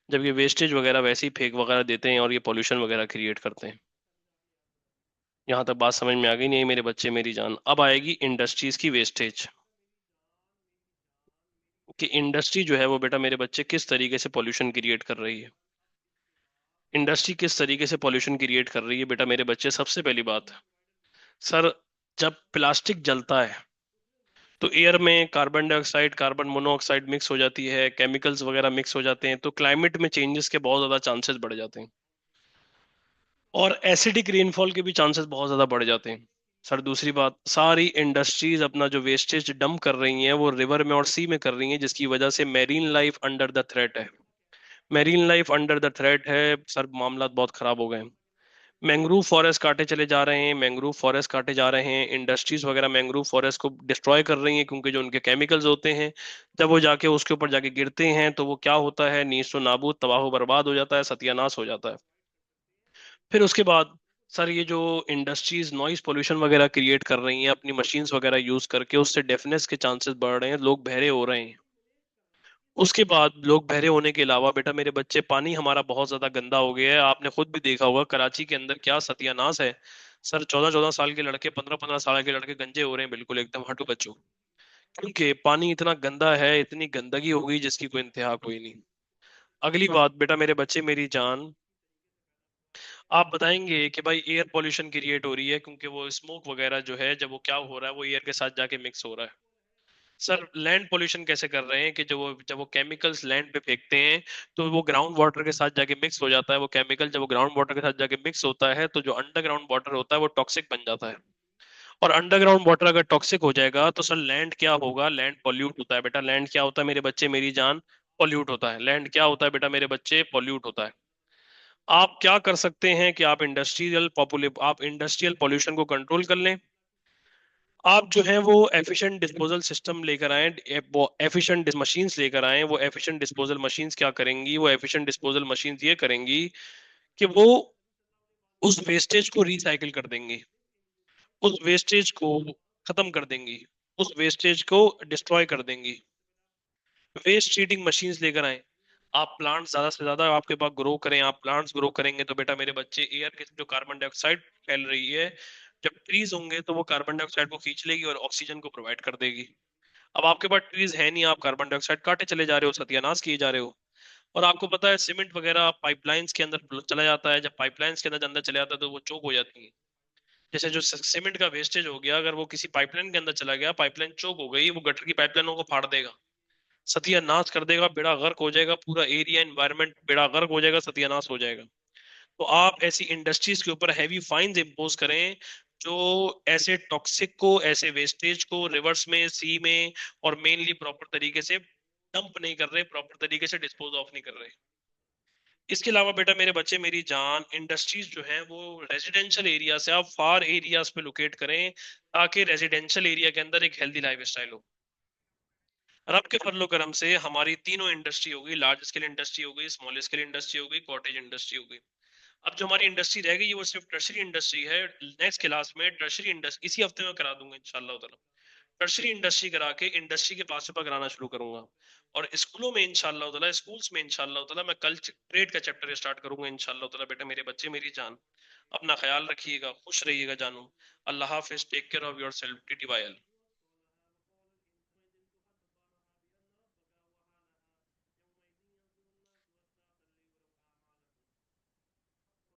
जब ये वेस्टेज वगैरह वैसे ही फेंक वगैरह देते हैं और ये पोल्यूशन वगैरह क्रिएट करते हैं। यहाँ तक बात समझ में आ गई नहीं मेरे बच्चे मेरी जान? अब आएगी इंडस्ट्रीज की वेस्टेज, कि इंडस्ट्री जो है वो बेटा मेरे बच्चे किस तरीके से पोल्यूशन क्रिएट कर रही है। इंडस्ट्री किस तरीके से पोल्यूशन क्रिएट कर रही है बेटा मेरे बच्चे? सबसे पहली बात, सर जब प्लास्टिक जलता है तो एयर में carbon dioxide, carbon monoxide mix हो जाती है, केमिकल्स वगैरह मिक्स हो जाते हैं, तो क्लाइमेट में चेंजेस के बहुत ज़्यादा चांसेस बढ़ जाते हैं। और एसिडिक रेनफॉल के भी चांसेस बहुत ज़्यादा बढ़ जाते हैं। सर दूसरी बात, सारी इंडस्ट्रीज अपना जो वेस्टेज डंप कर रही हैं वो रिवर में और सी में कर रही हैं, जिसकी वजह से marine life under the threat है। Marine life under the threat है सर, मामला बहुत खराब हो गए हैं। मैंग्रोव फॉरेस्ट काटे चले जा रहे हैं, मैंग्रोव फॉरेस्ट काटे जा रहे हैं, इंडस्ट्रीज वगैरह मैंग्रोव फॉरेस्ट को डिस्ट्रॉय कर रही हैं, क्योंकि जो उनके केमिकल्स होते हैं जब वो जाके उसके ऊपर जाके गिरते हैं तो वो क्या होता है, नीस्तो नाबूद तबाह बर्बाद हो जाता है, सत्यानाश हो जाता है। फिर उसके बाद सर ये जो इंडस्ट्रीज नॉइज पोल्यूशन वगैरह क्रिएट कर रही हैं अपनी मशीन्स वगैरह यूज करके, उससे डेफनेस के चांसेस बढ़ रहे हैं, लोग बहरे हो रहे हैं। उसके बाद लोग बहरे होने के अलावा बेटा मेरे बच्चे, पानी हमारा बहुत ज्यादा गंदा हो गया है। आपने खुद भी देखा होगा कराची के अंदर क्या सत्यानाश है। सर 14-14 साल के लड़के, 15-15 साल के लड़के गंजे हो रहे हैं, बिल्कुल एकदम हटू बच्चों। क्योंकि पानी इतना गंदा है, इतनी गंदगी हो गई जिसकी कोई इंतहा कोई नहीं। अगली बात बेटा मेरे बच्चे मेरी जान, आप बताएंगे कि भाई एयर पॉल्यूशन क्रिएट हो रही है, क्योंकि वो स्मोक वगैरह जो है जब वो क्या हो रहा है, वो एयर के साथ जाके मिक्स हो रहा है। सर लैंड पोल्यूशन कैसे कर रहे हैं कि जब वो केमिकल्स लैंड पे फेंकते हैं तो वो ग्राउंड वाटर के साथ जाके मिक्स हो जाता है। वो केमिकल जब वो ग्राउंड वाटर के साथ जाके मिक्स होता है तो जो अंडरग्राउंड वाटर होता है वो टॉक्सिक बन जाता है। और अंडरग्राउंड वाटर अगर टॉक्सिक हो जाएगा तो सर लैंड क्या होगा, लैंड पॉल्यूट होता है। बेटा लैंड क्या होता है मेरे बच्चे मेरी जान, पॉल्यूट होता है। लैंड क्या होता है बेटा मेरे बच्चे, पॉल्यूट होता है। आप क्या कर सकते हैं कि आप इंडस्ट्रियल पॉल्यूशन को कंट्रोल कर लें। आप जो है वो एफिशिएंट डिस्पोजल सिस्टम लेकर आए, वो एफिशिएंट मशीन्स लेकर आए। वो एफिशिएंट डिस्पोजल मशीन्स क्या करेंगी, वो एफिशिएंट डिस्पोजल मशीन्स ये करेंगी कि वो उस वेस्टेज को रिसाइकिल कर देंगी, उस वेस्टेज को खत्म कर देंगी, उस वेस्टेज को डिस्ट्रॉय कर देंगी। वेस्ट ट्रीटिंग मशीन्स लेकर आए। आप प्लांट्स ज्यादा से ज्यादा आपके पास ग्रो करें, आप प्लांट्स ग्रो करेंगे तो बेटा मेरे बच्चे एयर के जो कार्बन डाइऑक्साइड फैल रही है, जब ट्रीज होंगे तो वो कार्बन डाइऑक्साइड को खींच लेगी और ऑक्सीजन को प्रोवाइड कर देगी। अब आपके पास ट्रीज है नहीं, आप कार्बन डाइऑक्साइड काटे चले जा रहे हो, सत्यानाश किए जा रहे हो। और आपको पता है सीमेंट वगैरह पाइपलाइंस के अंदर चला जाता है, जब पाइपलाइंस के अंदर अंदर चले जाता है तो वो चोक हो जाती है। जैसे जो सीमेंट का वेस्टेज हो गया, अगर वो किसी पाइपलाइन के अंदर चला गया, पाइपलाइन चोक हो गई, वो गटर की पाइपलाइनों को फाड़ देगा, सत्यानाश कर देगा, बेड़ा गर्क हो जाएगा, पूरा एरिया एनवायरनमेंट बेड़ा गर्क हो जाएगा, सत्यानाश हो जाएगा। तो आप ऐसी इंडस्ट्रीज के ऊपर हैवी फाइन्स इम्पोज करें जो ऐसे टॉक्सिक को, ऐसे वेस्टेज को रिवर्स में, सी में और मेनली प्रॉपर तरीके से डंप नहीं कर रहे, प्रॉपर तरीके से डिस्पोज ऑफ नहीं कर रहे। इसके अलावा बेटा मेरे बच्चे मेरी जान, इंडस्ट्रीज जो है वो रेजिडेंशियल एरिया से आप फार एरियाज पे लोकेट करें, ताकि रेजिडेंशियल एरिया के अंदर एक हेल्दी लाइफ स्टाइल हो। रब के फजलो करम से हमारी तीनों इंडस्ट्री हो गई, लार्ज स्केल इंडस्ट्री हो गई, स्मॉल स्केल इंडस्ट्री हो गई, कॉटेज इंडस्ट्री हो गई। अब जो हमारी इंडस्ट्री रह गई वो सिर्फ टर्शरी इंडस्ट्री है। नेक्स्ट क्लास में टर्शरी इंडस्ट्री इसी हफ्ते में करा दूंगा इंशाल्लाह ताला। टर्शरी इंडस्ट्री करा के इंडस्ट्री के पास पर कराना शुरू करूंगा। और स्कूलों में इंशाल्लाह ताला, स्कूल्स में इंशाल्लाह ताला मैं कल ट्रेड का चैप्टर स्टार्ट करूंगा इंशाल्लाह ताला। बेटा मेरे बच्चे मेरी जान, अपना ख्याल रखिएगा, खुश रहिएगा जानू। अल्लाह हाफिज, take care of yourself, टीटीवाई।